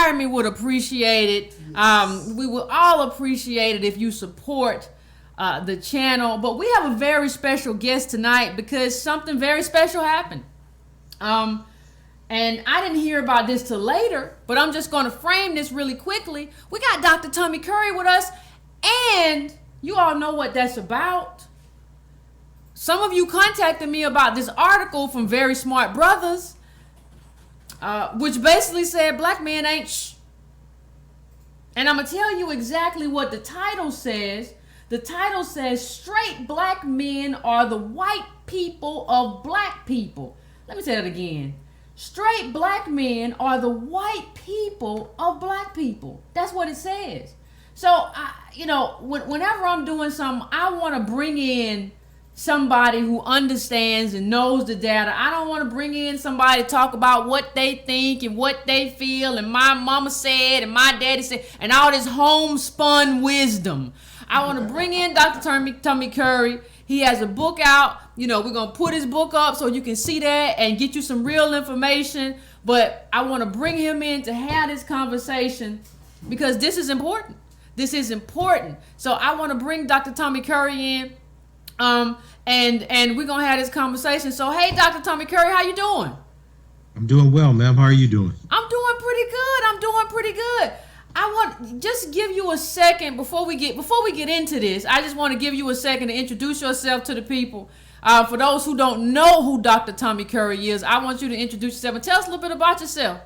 environment would appreciate it. We would all appreciate it if you support the channel. But we have a very special guest tonight because something very special happened. And I didn't hear about this till later, but I'm just going to frame this really quickly. We got Dr. Tommy Curry with us, and you all know what that's about. Some of you contacted me about this article from Very Smart Brothers, which basically said black men ain't shh. And I'm going to tell you exactly what the title says. The title says, straight black men are the white people of black people. Let me say that again. Straight black men are the white people of black people. That's what it says. So, whenever I'm doing something, I want to bring in somebody who understands and knows the data. I don't want to bring in somebody to talk about what they think and what they feel and my mama said and my daddy said and all this homespun wisdom. I want to bring in Dr. Tommy Curry. He has a book out. We're going to put his book up so you can see that and get you some real information. But I want to bring him in to have this conversation because this is important. This is important. So I want to bring Dr. Tommy Curry in. And we're going to have this conversation. So, hey, Dr. Tommy Curry, how you doing? I'm doing well, ma'am. How are you doing? I'm doing pretty good. I want just give you a second before we get into this. I just want to give you a second to introduce yourself to the people. For those who don't know who Dr. Tommy Curry is, I want you to introduce yourself and tell us a little bit about yourself.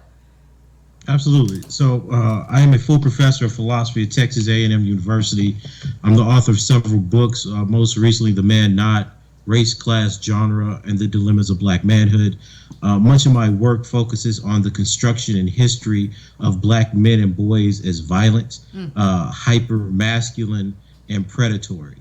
Absolutely. So I am a full professor of philosophy at Texas A&M University. I'm the author of several books, most recently The Man Not, Race, Class, Genre, and the Dilemmas of Black Manhood. Much of my work focuses on the construction and history of black men and boys as violent, hyper-masculine, and predatory.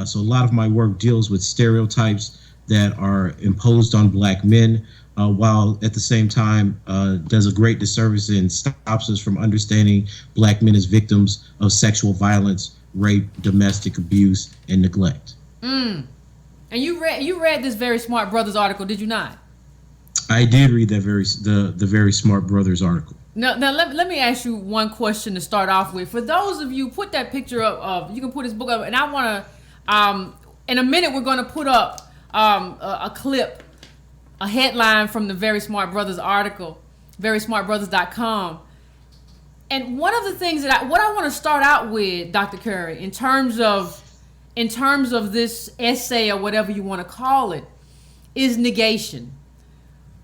So a lot of my work deals with stereotypes that are imposed on black men, while at the same time does a great disservice and stops us from understanding black men as victims of sexual violence, rape, domestic abuse, and neglect. And you read this Very Smart Brothers article, did you not? I did read that the Very Smart Brothers article. Now let me ask you one question to start off with. For those of you, put that picture up of, you can put his book up, and I want to, in a minute, we're going to put up a clip, a headline from the Very Smart Brothers article, verysmartbrothers.com. And one of the things what I want to start out with, Dr. Curry, in terms of this essay or whatever you want to call it, is negation.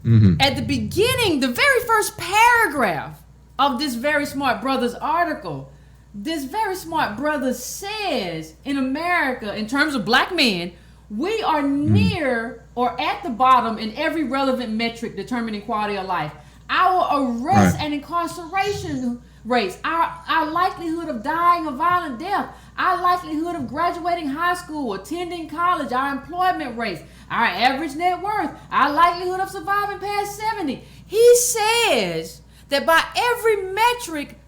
Mm-hmm. At the beginning, the very first paragraph of this Very Smart Brothers article, this Very Smart Brothers says, in America, in terms of black men, we are near or at the bottom in every relevant metric determining quality of life. Our arrest and incarceration rates, our likelihood of dying a violent death, our likelihood of graduating high school, attending college, our employment rates, our average net worth, our likelihood of surviving past 70. He says that by every metric,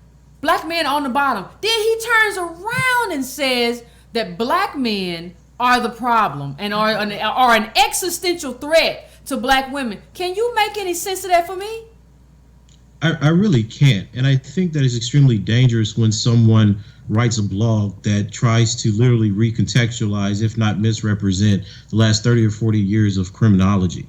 black men are on the bottom. Then he turns around and says that black men are the problem and are an existential threat to black women. Can you make any sense of that for me? I really can't. And I think that is extremely dangerous when someone writes a blog that tries to literally recontextualize, if not misrepresent, the last 30 or 40 years of criminology.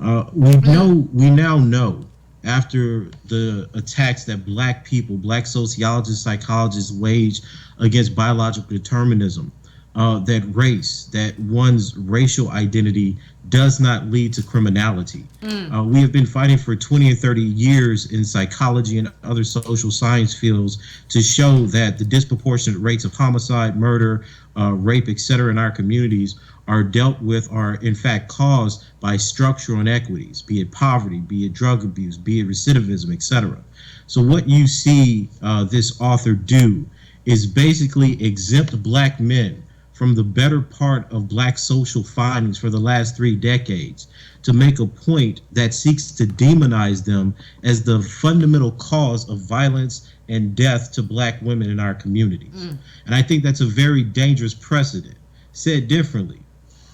We now know, after the attacks that black people, black sociologists, psychologists wage against biological determinism, that one's racial identity does not lead to criminality. We have been fighting for 20 and 30 years in psychology and other social science fields to show that the disproportionate rates of homicide, murder, rape, etc. in our communities are dealt with, are in fact caused by structural inequities, be it poverty, be it drug abuse, be it recidivism, etc. So what you see this author do is basically exempt black men from the better part of black social findings for the last 3 decades to make a point that seeks to demonize them as the fundamental cause of violence and death to black women in our communities. And I think that's a very dangerous precedent. Said differently,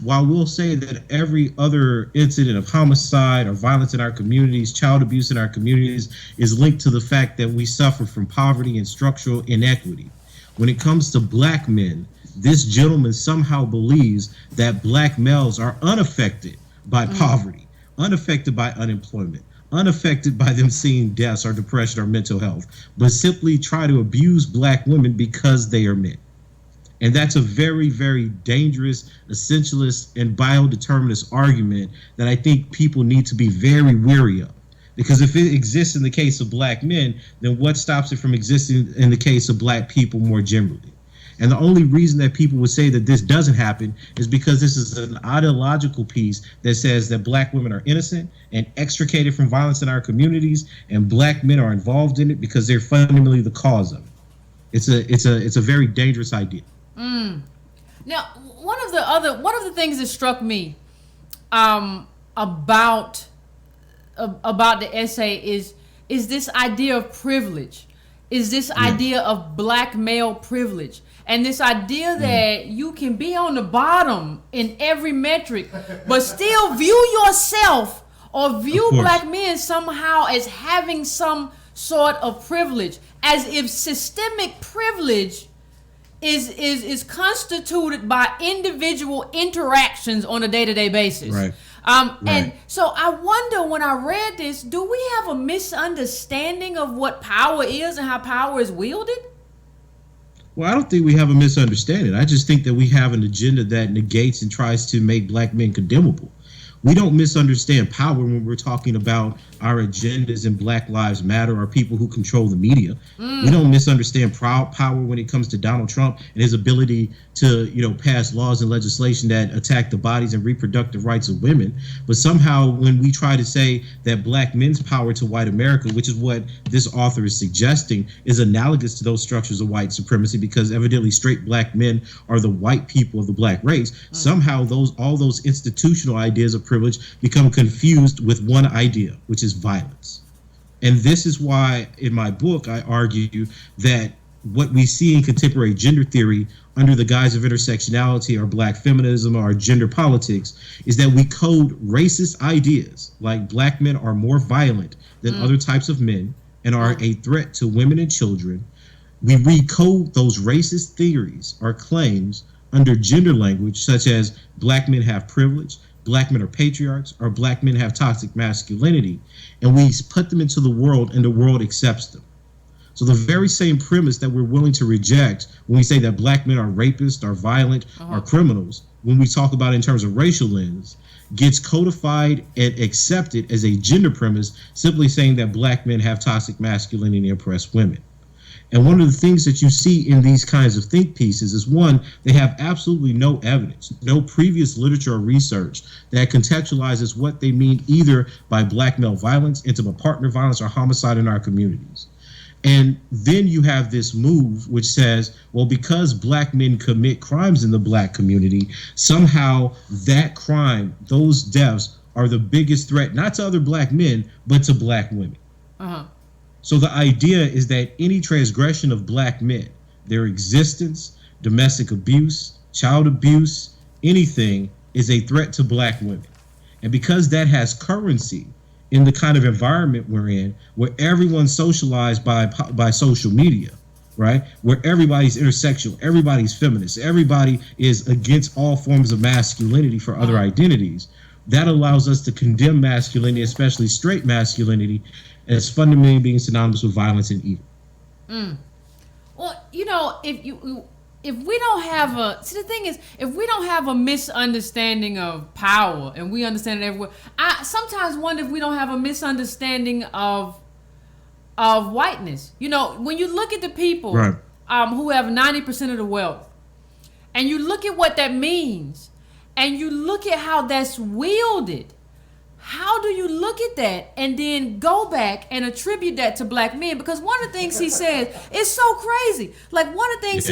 while we'll say that every other incident of homicide or violence in our communities, child abuse in our communities, is linked to the fact that we suffer from poverty and structural inequity, when it comes to black men, this gentleman somehow believes that black males are unaffected by poverty, unaffected by unemployment, unaffected by them seeing deaths or depression or mental health, but simply try to abuse black women because they are men. And that's a very, very dangerous, essentialist, and biodeterminist argument that I think people need to be very wary of. Because if it exists in the case of black men, then what stops it from existing in the case of black people more generally? And the only reason that people would say that this doesn't happen is because this is an ideological piece that says that black women are innocent and extricated from violence in our communities, and black men are involved in it because they're fundamentally the cause of it. It's a very dangerous idea. Now, one of the things that struck me about the essay is this idea of privilege, is this idea of black male privilege, and this idea that you can be on the bottom in every metric, but still view yourself or view black men somehow as having some sort of privilege, as if systemic privilege is constituted by individual interactions on a day-to-day basis. Right. And so I wonder, when I read this, do we have a misunderstanding of what power is and how power is wielded? Well, I don't think we have a misunderstanding. I just think that we have an agenda that negates and tries to make black men condemnable. We don't misunderstand power when we're talking about our agendas in Black Lives Matter or people who control the media. We don't misunderstand power when it comes to Donald Trump and his ability to, pass laws and legislation that attack the bodies and reproductive rights of women. But somehow when we try to say that black men's power to white America, which is what this author is suggesting, is analogous to those structures of white supremacy, because evidently straight black men are the white people of the black race, somehow all those institutional ideas of privilege become confused with one idea, which is violence. And this is why in my book I argue that what we see in contemporary gender theory under the guise of intersectionality or black feminism or gender politics is that we code racist ideas like black men are more violent than other types of men and are a threat to women and children. We recode those racist theories or claims under gender language, such as black men have privilege, black men are patriarchs, or black men have toxic masculinity, and we put them into the world and the world accepts them. So the very same premise that we're willing to reject when we say that black men are rapists, are violent, are criminals, when we talk about it in terms of racial lens, gets codified and accepted as a gender premise, simply saying that black men have toxic masculinity and oppress women. And one of the things that you see in these kinds of think pieces is, one, they have absolutely no evidence, no previous literature or research that contextualizes what they mean either by black male violence, intimate partner violence, or homicide in our communities. And then you have this move which says, well, because black men commit crimes in the black community, somehow that crime, those deaths, are the biggest threat, not to other black men, but to black women. So the idea is that any transgression of black men, their existence, domestic abuse, child abuse, anything, is a threat to black women. And because that has currency in the kind of environment we're in, where everyone's socialized by social media, right? Where everybody's intersectional, everybody's feminist, everybody is against all forms of masculinity for other identities, that allows us to condemn masculinity, especially straight masculinity, as fundamentally being synonymous with violence and evil. Well, if we don't have if we don't have a misunderstanding of power, and we understand it everywhere, I sometimes wonder if we don't have a misunderstanding of whiteness. When you look at the people who have 90% of the wealth, and you look at what that means, and you look at how that's wielded, how do you look at that and then go back and attribute that to black men? Because one of the things he says is so crazy. Like, one of the things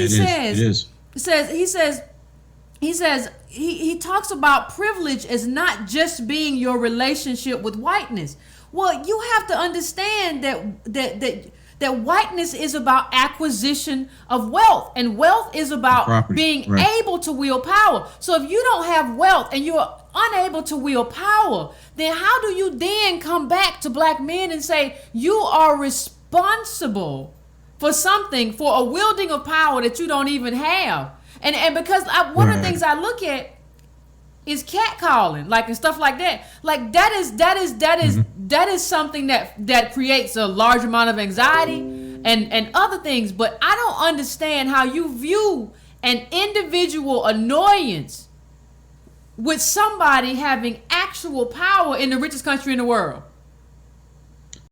he talks about privilege as not just being your relationship with whiteness. Well, you have to understand that that whiteness is about acquisition of wealth, and wealth is about Property, being right. able to wield power. So if you don't have wealth and you're unable to wield power, then how do you then come back to black men and say you are responsible for something, for a wielding of power that you don't even have? And because one of the things I look at is catcalling, like, and stuff like that. Like that is something that creates a large amount of anxiety and other things. But I don't understand how you view an individual annoyance with somebody having actual power in the richest country in the world.